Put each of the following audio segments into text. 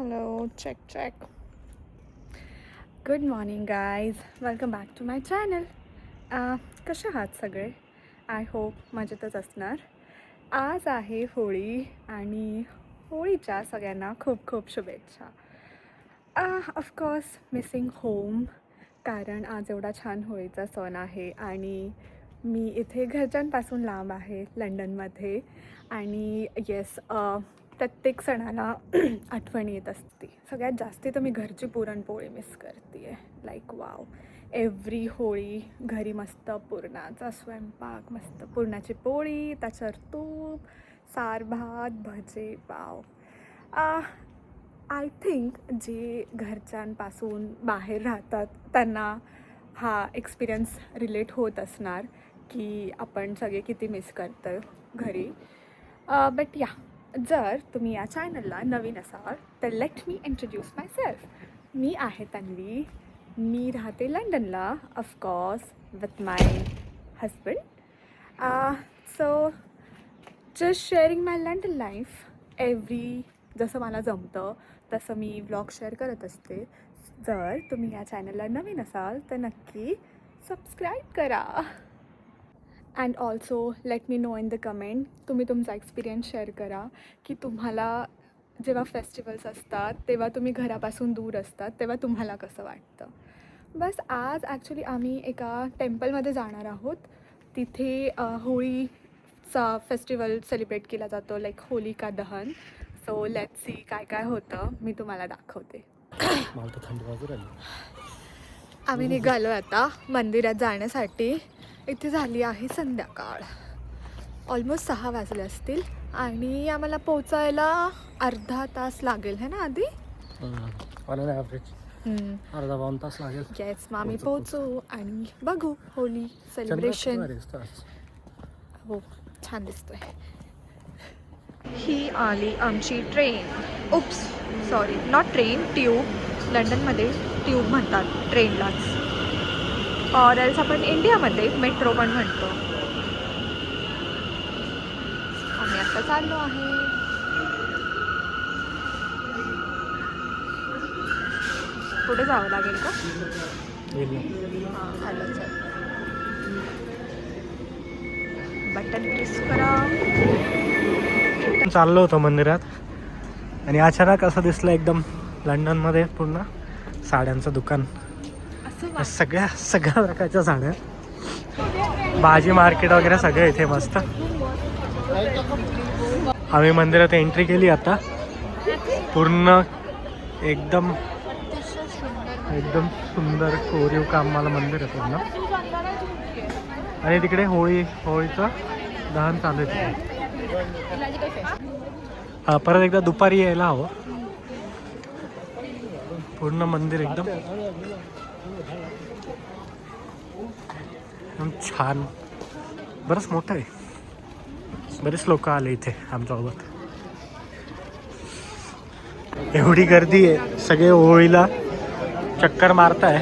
Hello, check. Good morning, guys. Welcome back to my channel. कसे आहात सगळे? I hope मजेतच असणार. आज आहे होळी आणि होळीच्या सगळ्यांना खूप खूप शुभेच्छा. ऑफकोर्स मिसिंग होम, कारण आज एवढा छान होळीचा सण आहे आणि मी इथे घरच्यांपासून लांब आहे लंडनमध्ये. आणि येस, प्रत्येक सणाला आठवण येत असते. सगळ्यात जास्ती तर मी घरची पुरणपोळी मिस करते आहे. लाईक वाव, एव्हरी होळी घरी मस्त पुरणाचा स्वयंपाक, मस्त पुरणाची पोळी, त्याच्यावर तूप, सार भात, भजे, वाव. आय थिंक जे घरच्यांपासून बाहेर राहतात त्यांना हा एक्सपिरियन्स रिलेट होत असणार की आपण सगळे किती मिस करतो घरी. बट या, जर तुम्ही या चॅनलला नवीन असाल तर let me introduce myself. मी आहे तन्वी. मी राहते लंडनला, of course with my husband. So just sharing my London life every, जसं मला जमतं तसं मी व्लॉग शेअर करत असते. जर तुम्ही या चॅनलला नवीन असाल तर नक्की सबस्क्राईब करा. And also let me know in the comment, तुम्ही तुमचा एक्सपिरियन्स शेअर करा की तुम्हाला जेव्हा फेस्टिवल्स असतात तेव्हा तुम्ही घरापासून दूर असतात तेव्हा तुम्हाला कसं वाटतं. बस आज ॲक्च्युली आम्ही एका टेम्पलमध्ये जाणार आहोत. तिथे होळीचा फेस्टिवल सेलिब्रेट केला जातो, लाईक होलिका दहन. सो लेट्स सी काय काय होतं, मी तुम्हाला दाखवते. आम्ही निघालो आता मंदिरात जाण्यासाठी. इथे झाली आहे संध्याकाळ, ऑलमोस्ट 6 वाजले असतील आणि आम्हाला पोचायला अर्धा तास लागेल है ना आधी. अर्धा पाऊण तास लागेल. येस, मग आम्ही पोचू आणि बघू होली सेलिब्रेशन. हो, छान दिसतोय. ही आली आमची train. Oops, sorry, not train, tube. लंडनमध्ये ट्यूब म्हणतात ट्रेनलाच, और एल्स आपण इंडियामध्ये मेट्रो पण म्हणतो. आम्ही आता चाललो आहे. पुढे जावं लागेल का? हां, आलं. चल, बटन प्रेस करा. चाललो होतो मंदिरात आणि अचानक असं दिसलं एकदम लंडनमध्ये पूर्ण साड्यांचं दुकान. सगळ्या प्रकारच्या साड्या, भाजी मार्केट वगैरे सगळं इथे मस्त. आम्ही मंदिरात एंट्री केली आता. पूर्ण एकदम सुंदर कोरीव काम मला मंदिर आहे पूर्ण. आणि तिकडे होळीचं दहन चालू आहे. परत एकदा दुपारी यायला हवं. पूर्ण मंदिर एकदम छान, बरंच मोठं आहे. बरेच लोक आले इथे आमच्यासोबत. एवढी गर्दी आहे, सगळे होळीला चक्कर मारताय.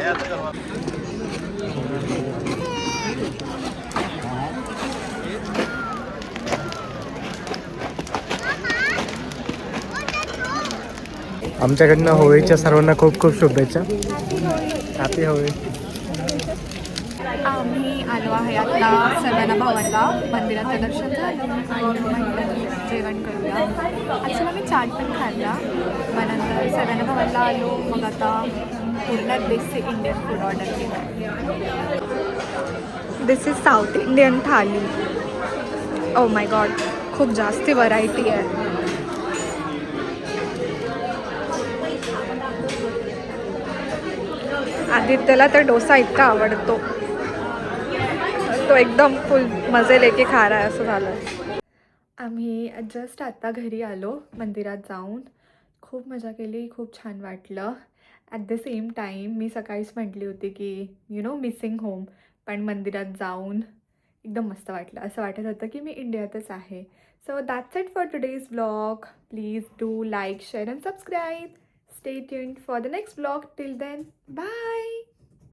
आमच्याकडनं होळीच्या सर्वांना खूप खूप शुभेच्छा. हॅपी होळी. आम्ही आलो आहे आता सर्वांना भावांना. मंदिराचं दर्शन झालं आणि म्हटलं की जेवण करूया. ॲक्च्युली आम्ही चाट पण खाल्ला. मग नंतर सर्वांना भावांना आलो. मग आता पूर्ण बेसिक इंडियन फूड ऑर्डर केलं. This is south Indian thali. Oh my God, खूप जास्ती व्हरायटी आहे. आदित्यला तर डोसा इतका आवडतो, तो एकदम फुल मजे लेके खा रहा है असं झालं. आम्ही जस्ट आत्ता घरी आलो मंदिरात जाऊन. खूप मजा केली, खूप छान वाटलं. ॲट द सेम टाईम मी सकाळीच म्हटली होती की मिसिंग होम, पण मंदिरात जाऊन एकदम मस्त वाटलं. असं वाटत होतं की मी इंडियातच आहे. So that's it for today's vlog. Please do like, share and subscribe. Stay tuned for the next vlog. Till then, bye.